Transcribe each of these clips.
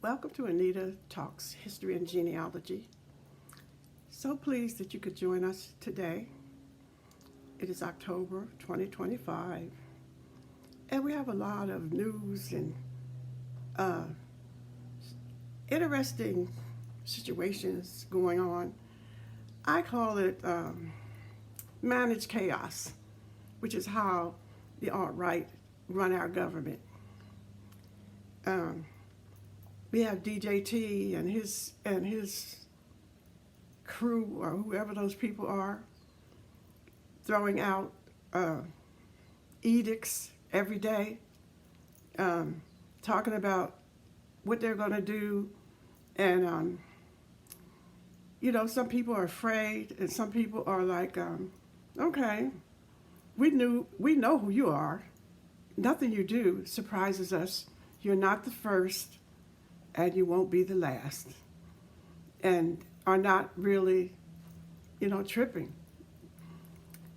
Welcome to Anita Talks History and Genealogy. So pleased that you could join us today. It is October 2025, and we have a lot of news and uh, interesting situations going on. I call it managed chaos, which is how the alt-right run our government. Um, we have DJT and his crew, or whoever those people are, throwing out edicts every day, talking about what they're going to do. And some people are afraid, and some people are like, okay, we know who you are. Nothing you do surprises us. You're not the first, and you won't be the last. And are not really, tripping.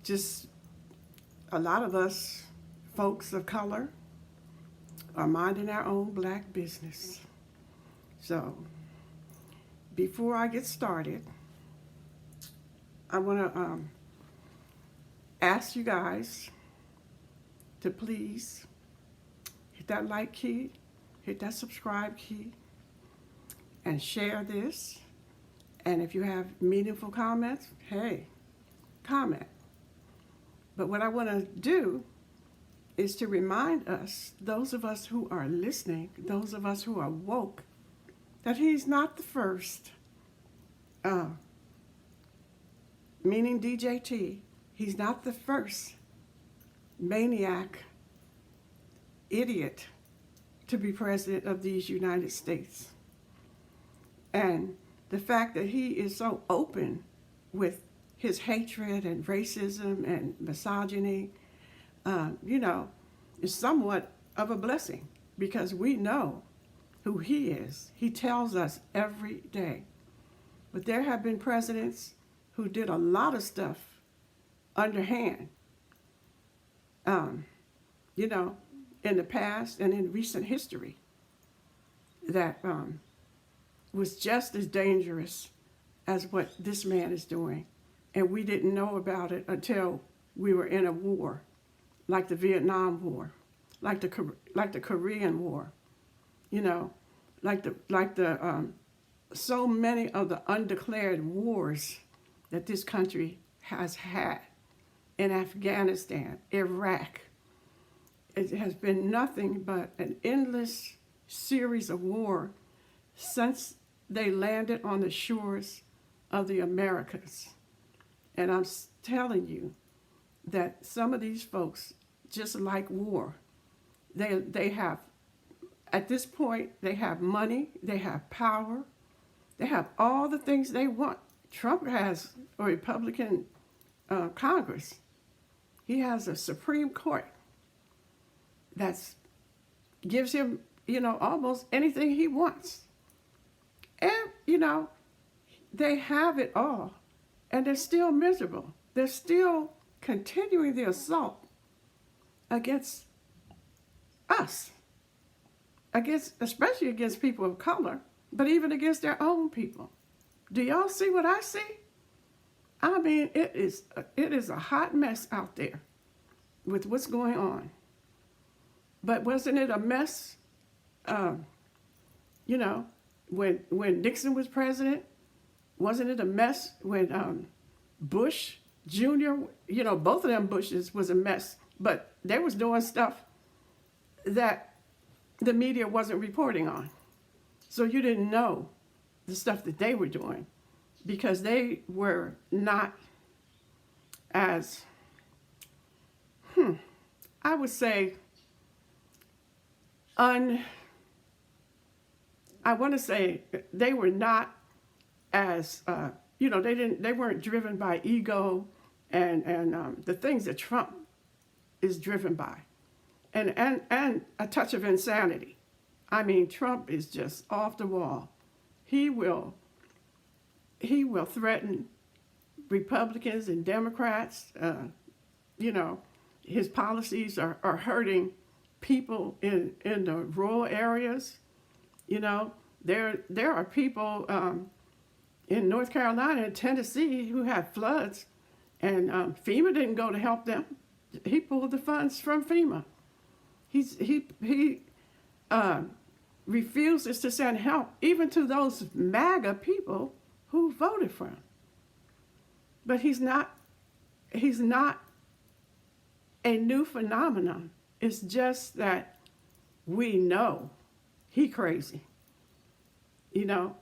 Just a lot of us folks of color are minding our own black business. So before I get started, I want to ask you guys to please hit that like key, hit that subscribe key, and share this. And if you have meaningful comments, hey, comment. But what I want to do is to remind us, those of us who are listening, those of us who are woke, that he's not the first, meaning DJT, he's not the first maniac, idiot to be president of these United States. And the fact that he is so open with his hatred and racism and misogyny, is somewhat of a blessing, because we know who he is. He tells us every day. But there have been presidents who did a lot of stuff underhand, in the past and in recent history that was just as dangerous as what this man is doing. And we didn't know about it until we were in a war, like the Vietnam War, like the Korean War, so many of the undeclared wars that this country has had in Afghanistan, Iraq. It has been nothing but an endless series of war since they landed on the shores of the Americas. And I'm telling you that some of these folks just like war. They have, at this point, they have money, they have power, they have all the things they want. Trump has a Republican Congress. He has a Supreme Court that gives him, almost anything he wants. And, they have it all, and they're still miserable. They're still continuing the assault against us, especially against people of color, but even against their own people. Do y'all see what I see? I mean, it is a hot mess out there with what's going on. But wasn't it a mess, when Nixon was president? Wasn't it a mess when Bush Jr., both of them Bushes was a mess, but they was doing stuff that the media wasn't reporting on. So you didn't know the stuff that they were doing because they were not as, I would say, I want to say they were not as, they weren't driven by ego and the things that Trump is driven by, and a touch of insanity. I mean, Trump is just off the wall. He will threaten Republicans and Democrats. His policies are hurting people in the rural areas. There are people in North Carolina and Tennessee who had floods, and FEMA didn't go to help them. He pulled the funds from FEMA. He refuses to send help even to those MAGA people who voted for him. But he's not a new phenomenon. It's just that we know he crazy, and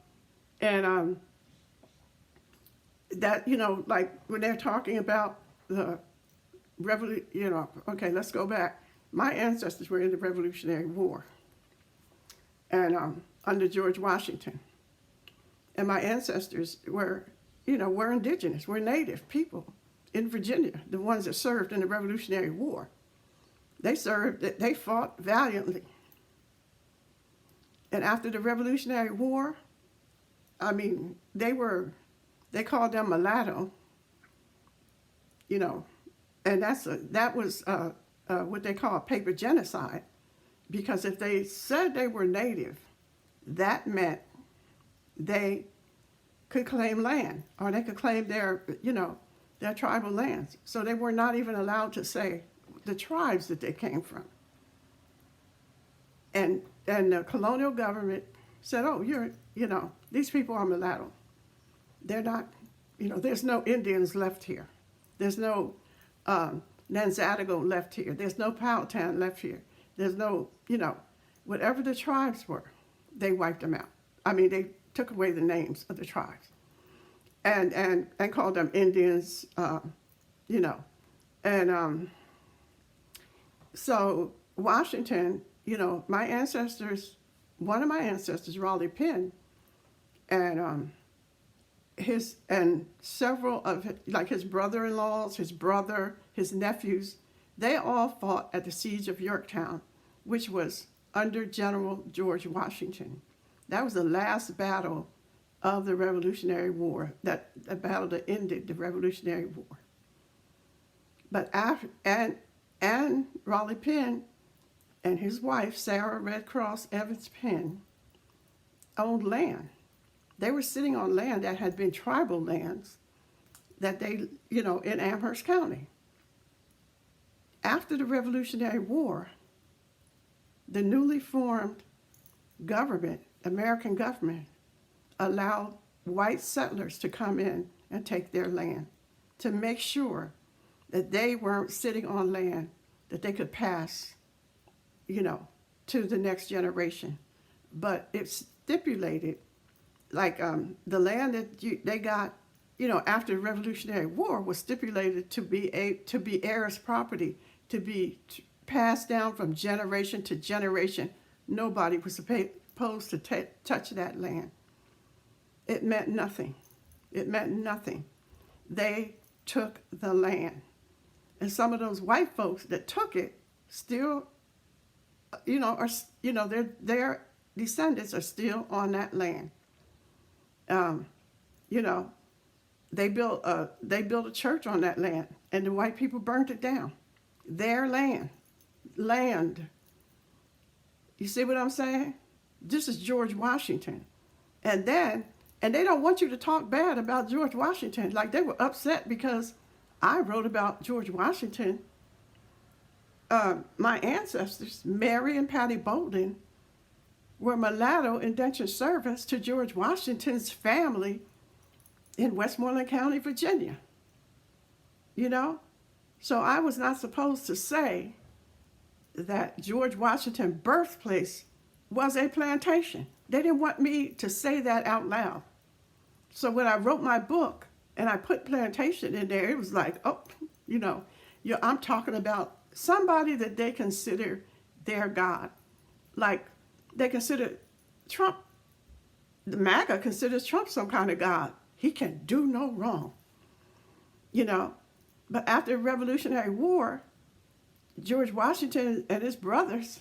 that, like when they're talking about the revolution, okay, let's go back. My ancestors were in the Revolutionary War, and under George Washington, and my ancestors were indigenous, were native people in Virginia, the ones that served in the Revolutionary War. They fought valiantly. And after the Revolutionary War, they called them mulatto, and that was what they call paper genocide, because if they said they were native, that meant they could claim land, or they could claim their tribal lands. So they were not even allowed to say the tribes that they came from. And the colonial government said, oh, these people are mulatto. They're not, there's no Indians left here. There's no Nanzadigo left here. There's no Powhatan left here. There's no, whatever the tribes were, they wiped them out. They took away the names of the tribes and called them Indians, and so Washington, my ancestors, one of my ancestors, Raleigh Penn, and several of his brother-in-laws, his brother, his nephews, they all fought at the Siege of Yorktown, which was under General George Washington. That was the last battle of the Revolutionary War, the battle that ended the Revolutionary War. But and Raleigh Penn and his wife, Sarah Red Cross Evans Penn, owned land. They were sitting on land that had been tribal lands that they, in Amherst County. After the Revolutionary War, the newly formed government, American government, allowed white settlers to come in and take their land to make sure that they weren't sitting on land that they could pass, to the next generation. But it stipulated, the land that they got, after the Revolutionary War was stipulated to be heirs' property, to be passed down from generation to generation. Nobody was supposed to touch that land. It meant nothing. It meant nothing. They took the land. And some of those white folks that took it still, their descendants are still on that land. They built a church on that land, and the white people burnt it down. Their land. You see what I'm saying? This is George Washington. And they don't want you to talk bad about George Washington. Like, they were upset because I wrote about George Washington. My ancestors, Mary and Patty Bolden, were mulatto indentured servants to George Washington's family in Westmoreland County, Virginia. So I was not supposed to say that George Washington's birthplace was a plantation. They didn't want me to say that out loud. So when I wrote my book and I put plantation in there, it was like, I'm talking about somebody that they consider their God. Like, they consider Trump, the MAGA considers Trump some kind of God. He can do no wrong. But after the Revolutionary War, George Washington and his brothers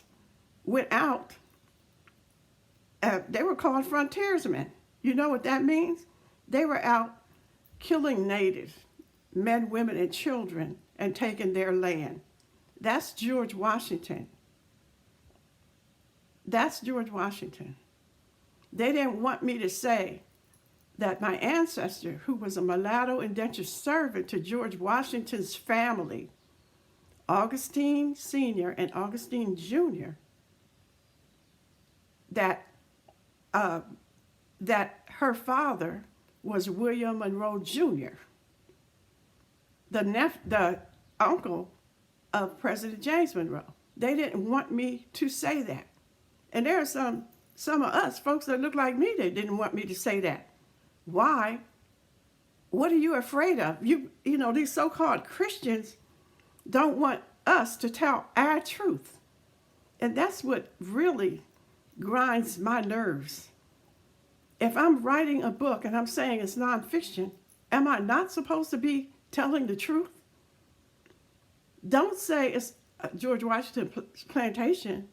went out. They were called frontiersmen. You know what that means? They were out killing natives, men, women, and children, and taking their land. That's George Washington. That's George Washington. They didn't want me to say that my ancestor, who was a mulatto indentured servant to George Washington's family, Augustine Sr. and Augustine Jr., that that her father was William Monroe Jr., the uncle of President James Monroe. They didn't want me to say that. And there are some of us, folks that look like me, that didn't want me to say that. Why? What are you afraid of? You know, these so-called Christians don't want us to tell our truth. And that's what really grinds my nerves. If I'm writing a book and I'm saying it's nonfiction, am I not supposed to be telling the truth? Don't say it's George Washington plantation.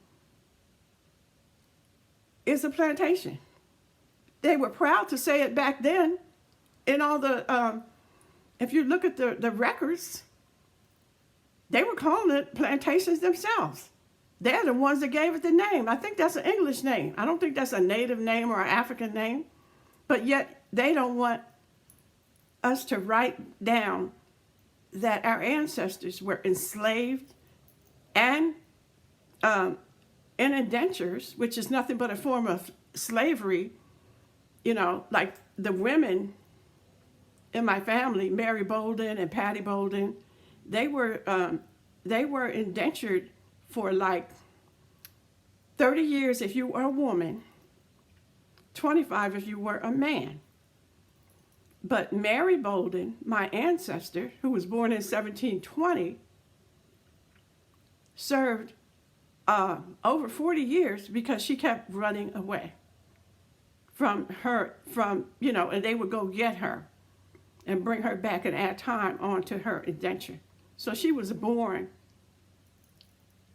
It's a plantation. They were proud to say it back then. In all the, if you look at the records, they were calling it plantations themselves. They're the ones that gave it the name. I think that's an English name. I don't think that's a native name or an African name. But yet they don't want us to write down that our ancestors were enslaved and in indentures, which is nothing but a form of slavery. You know, like the women in my family, Mary Bolden and Patty Bolden, they were indentured for like 30 years if you were a woman, 25 if you were a man. But Mary Bolden, my ancestor, who was born in 1720, served over 40 years because she kept running away from, you know, and they would go get her and bring her back and add time onto her indenture. So she was born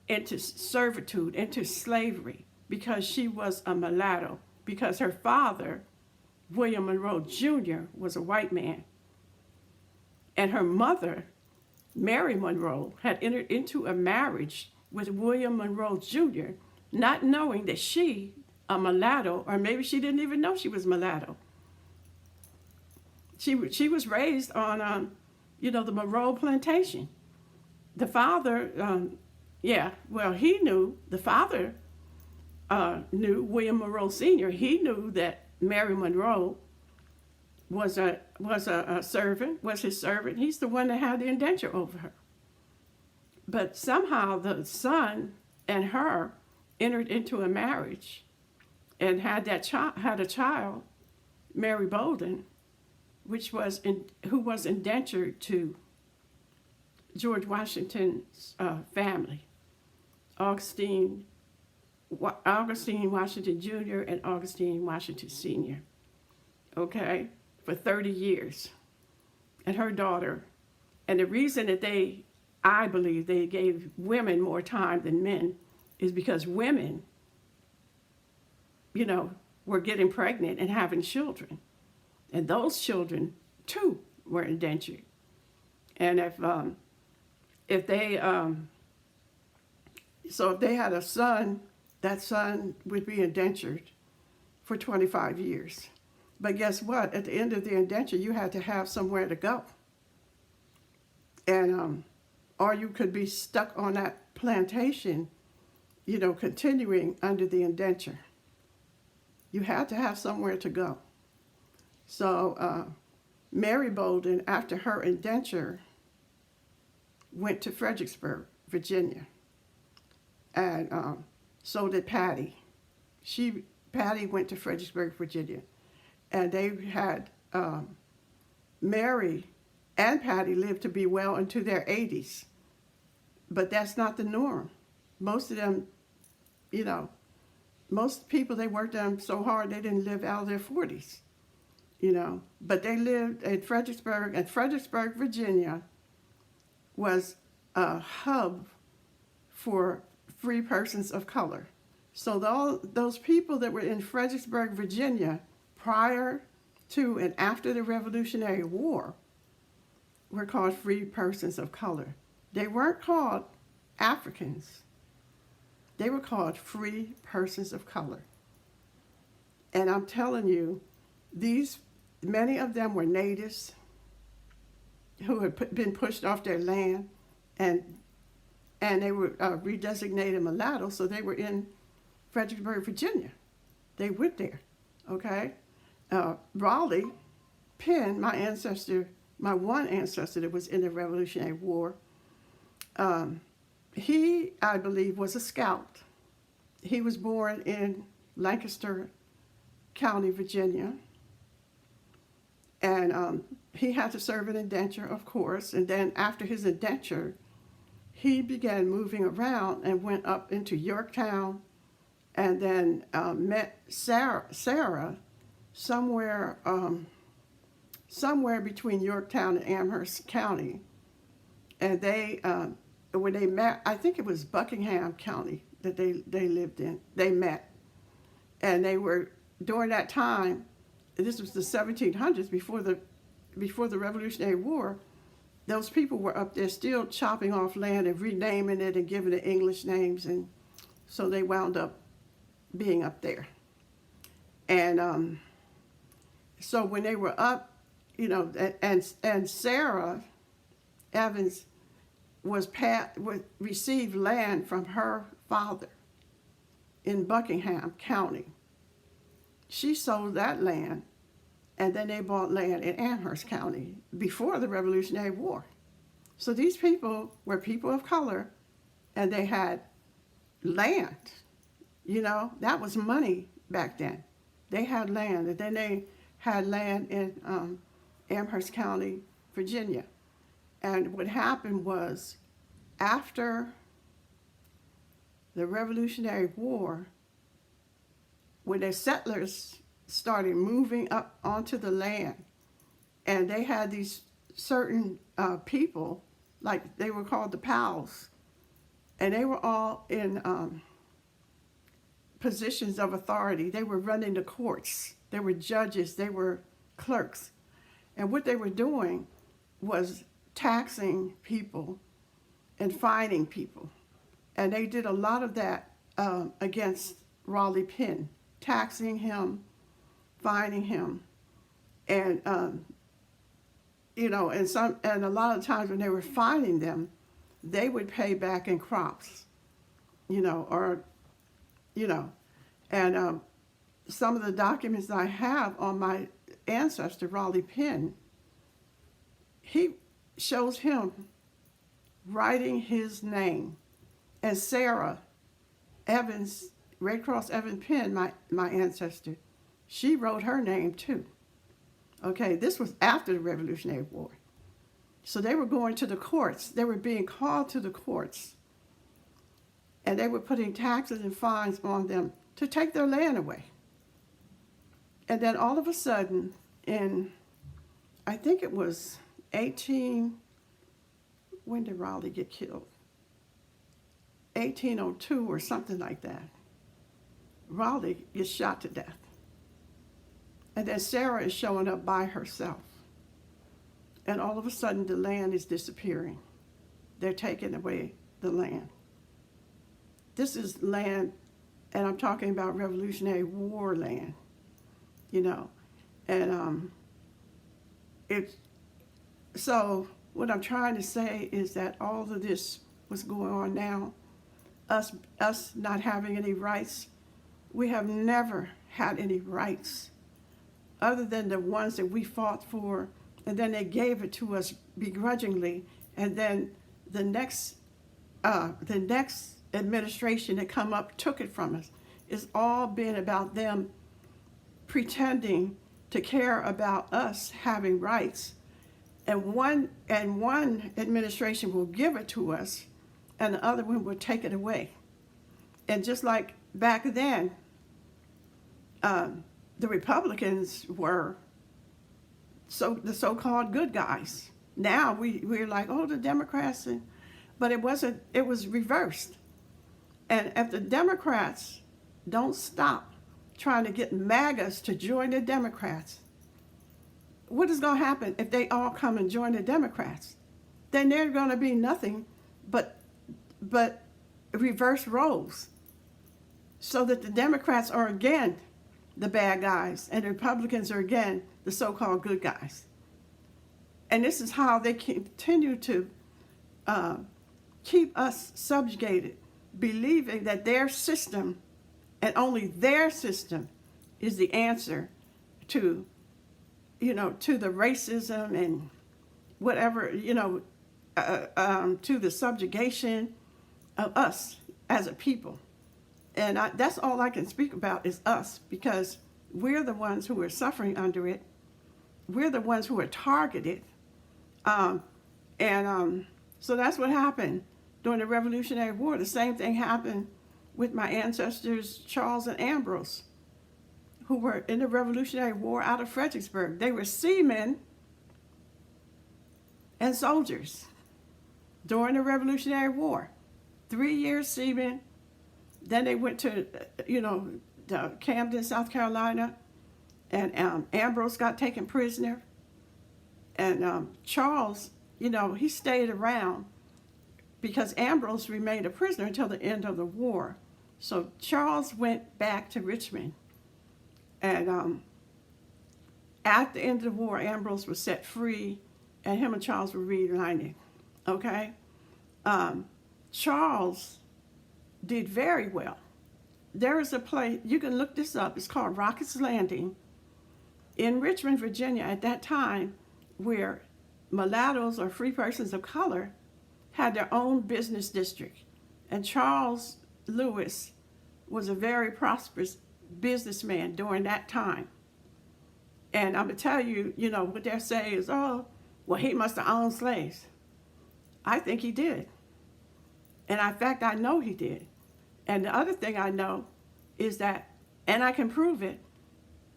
into servitude, into slavery, because she was a mulatto, because her father, William Monroe Jr., was a white man. And her mother, Mary Monroe, had entered into a marriage with William Monroe Jr., not knowing that she, a mulatto, or maybe she didn't even know she was mulatto. She was raised on, you know, the Monroe plantation. The father, he knew, the father knew, William Monroe Sr., he knew that Mary Monroe was a servant, was his servant. He's the one that had the indenture over her. But somehow the son and her entered into a marriage and had a child, Mary Bolden, who was indentured to George Washington's family, Augustine Washington Jr. and Augustine Washington Sr., okay, for 30 years. And her daughter. And the reason that I believe they gave women more time than men is because women, you know, were getting pregnant and having children. And those children, too, were indentured. And if they had a son, that son would be indentured for 25 years. But guess what? At the end of the indenture, you had to have somewhere to go. And, or you could be stuck on that plantation, you know, continuing under the indenture. You had to have somewhere to go. So Mary Bolden, after her indenture, went to Fredericksburg, Virginia. And so did Patty. Patty went to Fredericksburg, Virginia. And they had, Mary and Patty lived to be well into their 80s. But that's not the norm. Most of them, you know, most people, they worked them so hard they didn't live out of their 40s, you know. But they lived in Fredericksburg, and Fredericksburg, Virginia was a hub for free persons of color. So those people that were in Fredericksburg, Virginia, prior to and after the Revolutionary War, were called free persons of color. They weren't called Africans. They were called free persons of color. And I'm telling you, many of them were natives who had been pushed off their land, and they were redesignated mulatto, so they were in Fredericksburg, Virginia. They went there, okay? Raleigh Penn, my one ancestor that was in the Revolutionary War, he, I believe, was a scout. He was born in Lancaster County, Virginia, and he had to serve an indenture, of course, and then after his indenture, he began moving around and went up into Yorktown, and then met Sarah somewhere between Yorktown and Amherst County, and they when they met, I think it was Buckingham County that they lived in. They met, and they were during that time. This was the 1700s, before the Revolutionary War. Those people were up there still chopping off land and renaming it and giving it English names, and so they wound up being up there. And so when they were up, and Sarah Evans received land from her father in Buckingham County. She sold that land, and then they bought land in Amherst County before the Revolutionary War. So these people were people of color, and they had land. That was money back then. They had land, and then they had land in Amherst County, Virginia. And what happened was, after the Revolutionary War, when the settlers started moving up onto the land, and they had these certain people, like they were called the POWs, and they were all in positions of authority. They were running the courts. They were judges. They were clerks. And what they were doing was taxing people and fining people. And they did a lot of that against Raleigh Penn, taxing him, fining him, and and a lot of times when they were fining them, they would pay back in crops, and some of the documents I have on my ancestor Raleigh Penn, he shows him writing his name, and Sarah Evans, Red Cross Evan Penn, my ancestor, she wrote her name too. Okay, this was after the Revolutionary War. So they were going to the courts. They were being called to the courts. And they were putting taxes and fines on them to take their land away. And then all of a sudden, I think it was when did Raleigh get killed? 1802 or something like that. Raleigh gets shot to death. And then Sarah is showing up by herself. And all of a sudden the land is disappearing. They're taking away the land. This is land, and I'm talking about Revolutionary War land, And so what I'm trying to say is that all of this was going on now, us not having any rights. We have never had any rights other than the ones that we fought for, and then they gave it to us begrudgingly, and then the next administration that come up took it from us. It's all been about them pretending to care about us having rights, and one administration will give it to us, and the other one will take it away. And just like back then, the Republicans were the so-called good guys. Now we're like, oh, the Democrats, but it wasn't. It was reversed. And if the Democrats don't stop trying to get MAGAs to join the Democrats, what is going to happen if they all come and join the Democrats? Then they're going to be nothing but reverse roles, so that the Democrats are again the bad guys, and the Republicans are, again, the so-called good guys. And this is how they continue to keep us subjugated, believing that their system, and only their system, is the answer to, to the racism and whatever, to the subjugation of us as a people. And that's all I can speak about is us, because we're the ones who are suffering under it. We're the ones who are targeted. So that's what happened during the Revolutionary War. The same thing happened with my ancestors, Charles and Ambrose, who were in the Revolutionary War out of Fredericksburg. They were seamen and soldiers during the Revolutionary War. 3 years seamen. Then they went to, Camden, South Carolina, and Ambrose got taken prisoner. And Charles, he stayed around because Ambrose remained a prisoner until the end of the war. So Charles went back to Richmond. And at the end of the war, Ambrose was set free, and him and Charles were reunited. Okay? Charles did very well. There is a place, you can look this up, it's called Rocket's Landing in Richmond, Virginia, at that time, where mulattoes or free persons of color had their own business district. And Charles Lewis was a very prosperous businessman during that time. And I'm going to tell you, what they're saying is, oh, well, he must have owned slaves. I think he did. And in fact, I know he did. And the other thing I know is that, and I can prove it,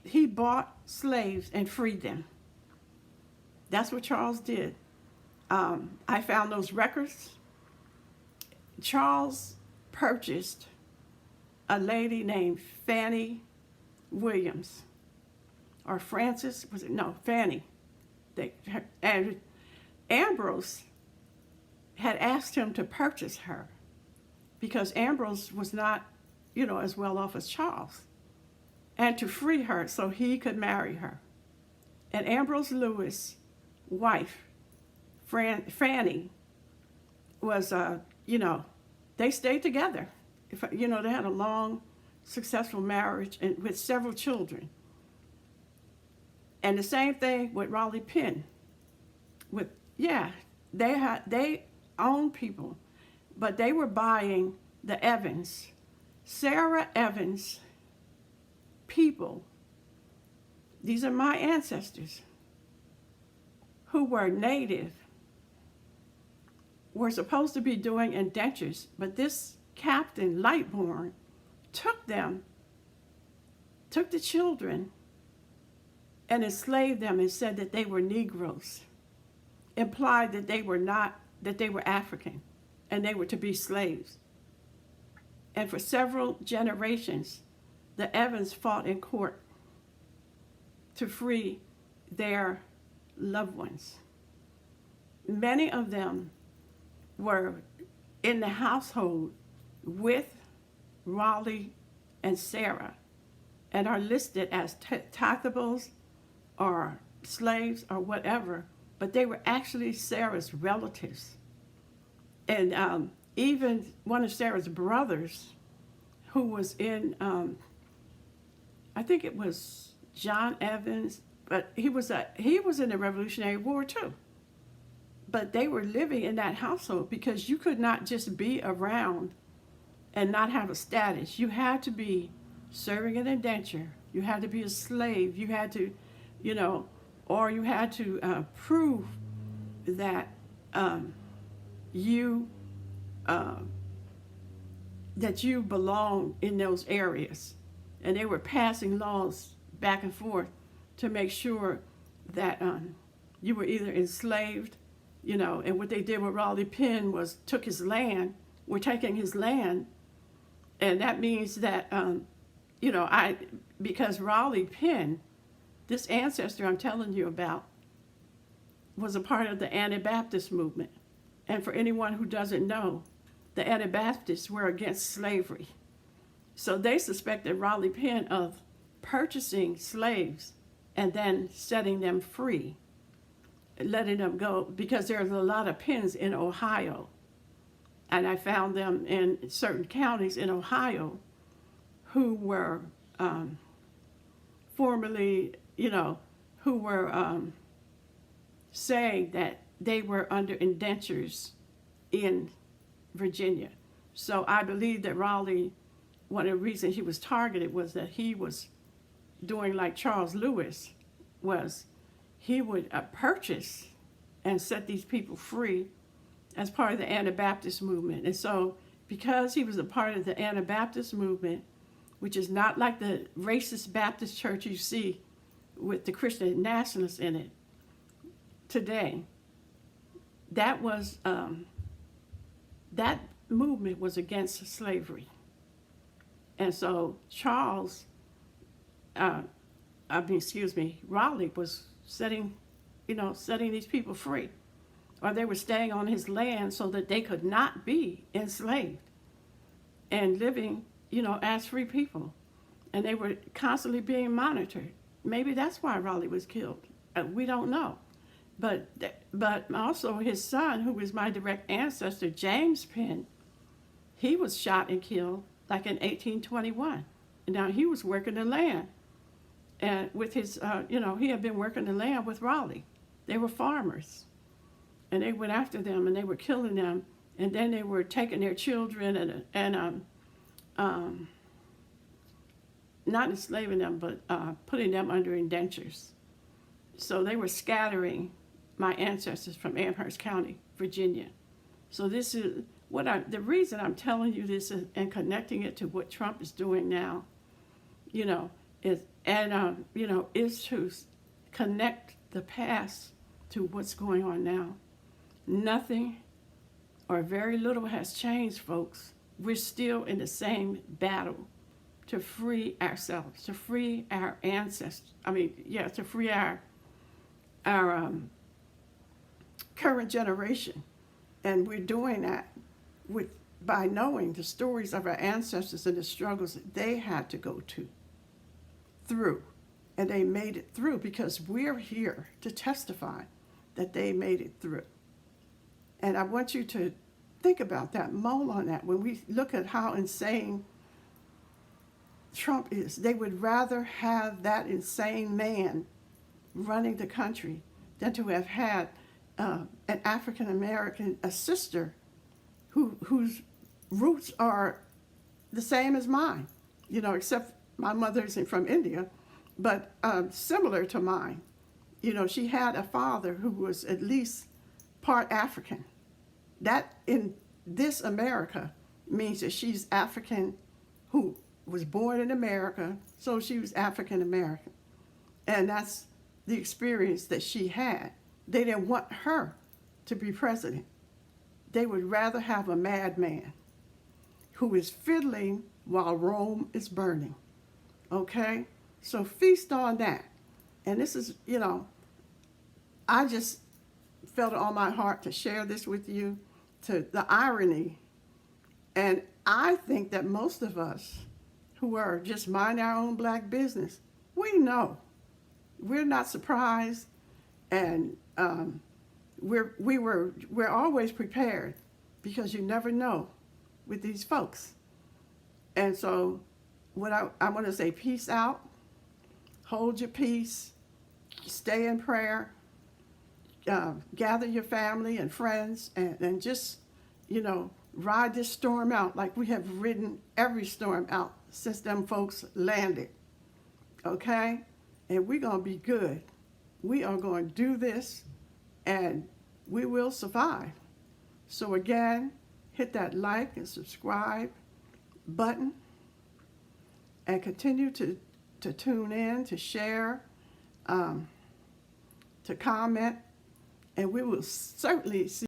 he bought slaves and freed them. That's what Charles did. I found those records. Charles purchased a lady named Fanny Williams, or Frances, was it? No, Fanny. And Ambrose had asked him to purchase her because Ambrose was not, as well off as Charles, and to free her so he could marry her. And Ambrose Lewis' wife, Fanny, was, they stayed together. They had a long, successful marriage and with several children. And the same thing with Raleigh Penn. They owned people, but they were buying the Evans, Sarah Evans people. These are my ancestors who were native, were supposed to be doing indentures, but this Captain Lightbourne took the children and enslaved them and said that they were Negroes, implied that they were African and they were to be slaves. And for several generations, the Evans fought in court to free their loved ones. Many of them were in the household with Raleigh and Sarah and are listed as tithables or slaves or whatever, but they were actually Sarah's relatives. And even one of Sarah's brothers, who was in, I think it was John Evans, but he was in the Revolutionary War too. But they were living in that household because you could not just be around and not have a status. You had to be serving an indenture. You had to be a slave. You had to, or you had to prove that you belonged in those areas. And they were passing laws back and forth to make sure that you were either enslaved, and what they did with Raleigh Penn was took his land, were taking his land, and that means that, because Raleigh Penn, this ancestor I'm telling you about, was a part of the Anabaptist movement. And for anyone who doesn't know, the Anabaptists were against slavery. So they suspected Raleigh Penn of purchasing slaves and then setting them free, letting them go, because there's a lot of pens in Ohio. And I found them in certain counties in Ohio who were formerly, who were saying that they were under indentures in Virginia. So I believe that Raleigh, one of the reasons he was targeted was that he was doing like Charles Lewis was. He would purchase and set these people free as part of the Anabaptist movement. And so because he was a part of the Anabaptist movement, which is not like the racist Baptist church you see with the Christian nationalists in it today, that was that movement was against slavery. And so Raleigh was setting these people free, or they were staying on his land so that they could not be enslaved and living, as free people. And they were constantly being monitored. Maybe that's why Raleigh was killed. We don't know. But also his son, who was my direct ancestor, James Penn, he was shot and killed like in 1821. And now he was working the land. And with his, he had been working the land with Raleigh. They were farmers. And they went after them and they were killing them. And then they were taking their children and not enslaving them, but putting them under indentures. So they were scattering my ancestors from Amherst County, Virginia. So this is the reason I'm telling you this and connecting it to what Trump is doing now, is to connect the past to what's going on now. Nothing or very little has changed, folks. We're still in the same battle to free ourselves, to free our ancestors. To free our current generation. And we're doing that by knowing the stories of our ancestors and the struggles that they had to go through. And they made it through because we're here to testify that they made it through. And I want you to think about that, mull on that. When we look at how insane Trump is, they would rather have that insane man running the country than to have had an African American, a sister whose roots are the same as mine, except my mother's from India, but similar to mine. She had a father who was at least part African. That in this America means that she's African, who was born in America, so she was African American. And that's the experience that she had. They didn't want her to be president. They would rather have a madman who is fiddling while Rome is burning. Okay? So feast on that. And this is, I just felt it on my heart to share this with you, to the irony. And I think that most of us who are just mind our own black business, we know. We're not surprised, and we're always prepared, because you never know with these folks. And so what I want to say, peace out, hold your peace, stay in prayer, gather your family and friends, and just, ride this storm out like we have ridden every storm out since them folks landed. Okay? And we're going to be good. We are going to do this, and we will survive. So again, hit that like and subscribe button, and continue to tune in, to share, to comment, and we will certainly see